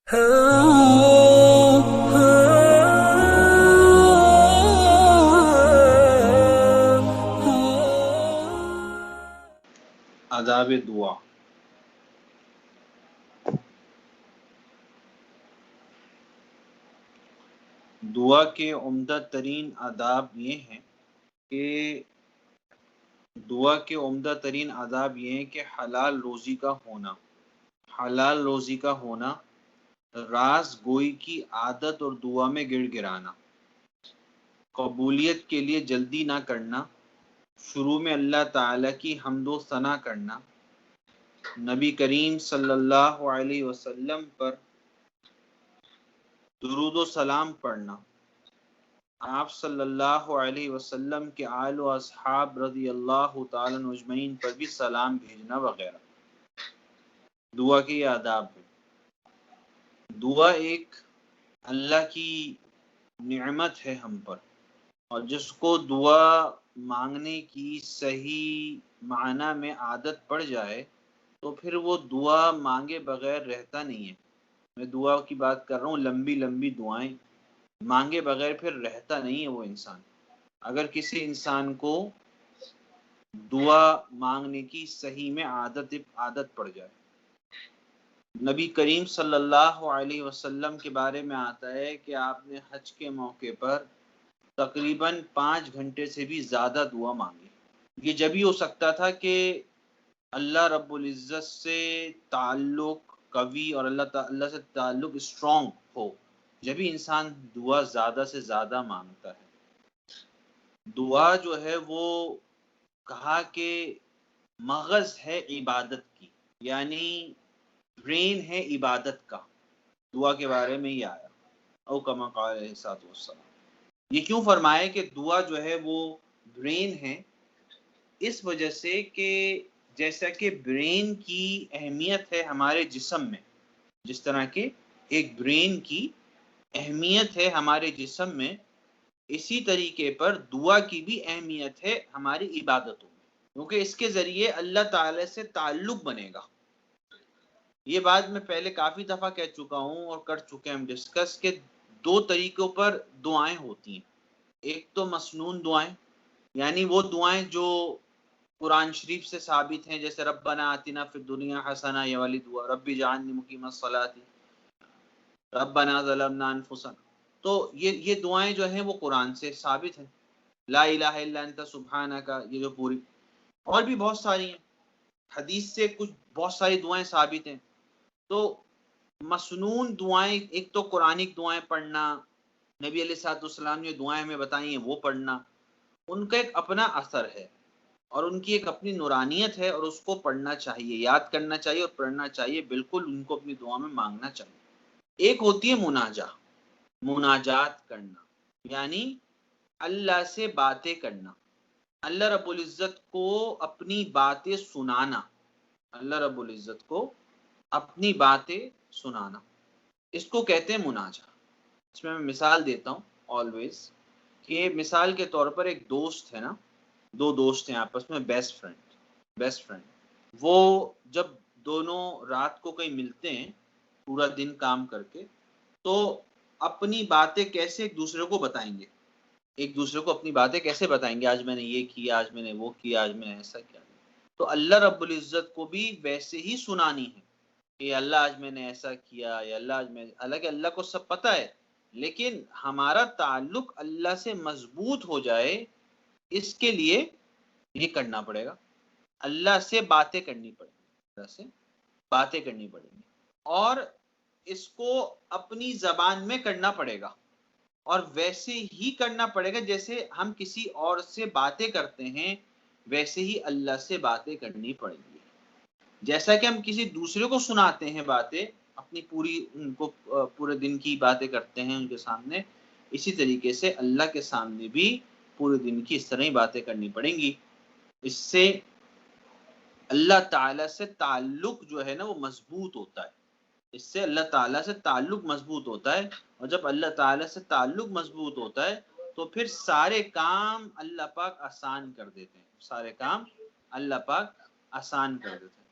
آداب دعا۔ دعا کے عمدہ ترین آداب یہ ہیں کہ حلال روزی کا ہونا، راز گوئی کی عادت اور دعا میں گڑ گڑانا، قبولیت کے لیے جلدی نہ کرنا، شروع میں اللہ تعالیٰ کی حمد و ثنا کرنا، نبی کریم صلی اللہ علیہ وسلم پر درود و سلام پڑھنا، آپ صلی اللہ علیہ وسلم کے آل و اصحاب رضی اللہ تعالی عنہ اجمعین پر بھی سلام بھیجنا وغیرہ۔ دعا کے یہ آداب ہیں۔ دعا ایک اللہ کی نعمت ہے ہم پر، اور جس کو دعا مانگنے کی صحیح معنی میں عادت پڑ جائے تو پھر وہ دعا مانگے بغیر رہتا نہیں ہے۔ میں دعا کی بات کر رہا ہوں، لمبی لمبی دعائیں مانگے بغیر پھر رہتا نہیں ہے وہ انسان۔ اگر کسی انسان کو دعا مانگنے کی صحیح میں عادت پڑ جائے۔ نبی کریم صلی اللہ علیہ وسلم کے بارے میں آتا ہے کہ آپ نے حج کے موقع پر تقریباً 5 گھنٹے سے بھی زیادہ دعا مانگی۔ یہ جب ہی ہو سکتا تھا کہ اللہ رب العزت سے تعلق قوی اور اللہ سے تعلق اسٹرانگ ہو، جب ہی انسان دعا زیادہ سے زیادہ مانگتا ہے۔ دعا جو ہے وہ کہا کہ مغز ہے عبادت کی، یعنی برین ہے عبادت کا۔ دعا کے بارے میں یہ آیا، او کما قال علیہ الصلوۃ والسلام۔ یہ کیوں فرمایا کہ دعا جو ہے وہ برین ہے؟ اس وجہ سے کہ جیسا کہ برین کی اہمیت ہے ہمارے جسم میں، جس طرح کہ ایک برین کی اہمیت ہے ہمارے جسم میں، اسی طریقے پر دعا کی بھی اہمیت ہے ہماری عبادتوں میں، کیونکہ اس کے ذریعے اللہ تعالی سے تعلق بنے گا۔ یہ بات میں پہلے کافی دفعہ کہہ چکا ہوں اور کر چکے ہم ڈسکس کہ 2 طریقوں پر دعائیں ہوتی ہیں۔ ایک تو مسنون دعائیں، یعنی وہ دعائیں جو قرآن شریف سے ثابت ہیں، جیسے ربنا آتنا فی الدنیا حسنہ، یہ والی دعا، رب اجعلنی مقیم الصلاۃ، ربنا ظلمنا انفسنا۔ تو یہ دعائیں جو ہیں وہ قرآن سے ثابت ہیں، لا الہ الا انت سبحانک، یہ جو پوری، اور بھی بہت ساری ہیں، حدیث سے کچھ بہت ساری دعائیں ثابت ہیں۔ تو مسنون دعائیں، ایک تو قرآنک دعائیں پڑھنا، نبی علیہ الصلوۃ والسلام نے دعائیں ہمیں بتائی ہیں وہ پڑھنا، ان کا ایک اپنا اثر ہے اور ان کی ایک اپنی نورانیت ہے، اور اس کو پڑھنا چاہیے، یاد کرنا چاہیے اور پڑھنا چاہیے، بالکل ان کو اپنی دعا میں مانگنا چاہیے۔ ایک ہوتی ہے مناجات کرنا، یعنی اللہ سے باتیں کرنا، اللہ رب العزت کو اپنی باتیں سنانا، اللہ رب العزت کو اپنی باتیں سنانا، اس کو کہتے ہیں مناجات۔ اس میں مثال دیتا ہوں آلویز، کہ مثال کے طور پر ایک دوست ہے نا، 2 دوست ہیں آپس میں، بیسٹ فرینڈ، وہ جب دونوں رات کو کہیں ملتے ہیں پورا دن کام کر کے، تو اپنی باتیں کیسے ایک دوسرے کو بتائیں گے، اپنی باتیں کیسے بتائیں گے، آج میں نے یہ کیا، آج میں نے وہ کیا، آج میں نے ایسا کیا۔ تو اللہ رب العزت کو بھی ویسے ہی سنانی ہے کہ اللہ آج میں نے ایسا کیا، یا اللہ آج میں، حالانکہ اللہ کو سب پتہ ہے، لیکن ہمارا تعلق اللہ سے مضبوط ہو جائے، اس کے لیے یہ کرنا پڑے گا، اللہ سے باتیں کرنی پڑیں گی، اور اس کو اپنی زبان میں کرنا پڑے گا، اور ویسے ہی کرنا پڑے گا جیسے ہم کسی اور سے باتیں کرتے ہیں، ویسے ہی اللہ سے باتیں کرنی پڑیں گی۔ جیسا کہ ہم کسی دوسرے کو سناتے ہیں باتیں، اپنی ان کو پورے دن کی باتیں کرتے ہیں ان کے سامنے، اسی طریقے سے اللہ کے سامنے بھی پورے دن کی اس طرح ہی باتیں کرنی پڑیں گی۔ اس سے اللہ تعالیٰ سے تعلق جو ہے نا وہ مضبوط ہوتا ہے، اس سے اللہ تعالیٰ سے تعلق مضبوط ہوتا ہے، اور جب اللہ تعالیٰ سے تعلق مضبوط ہوتا ہے تو پھر سارے کام اللہ پاک آسان کر دیتے ہیں،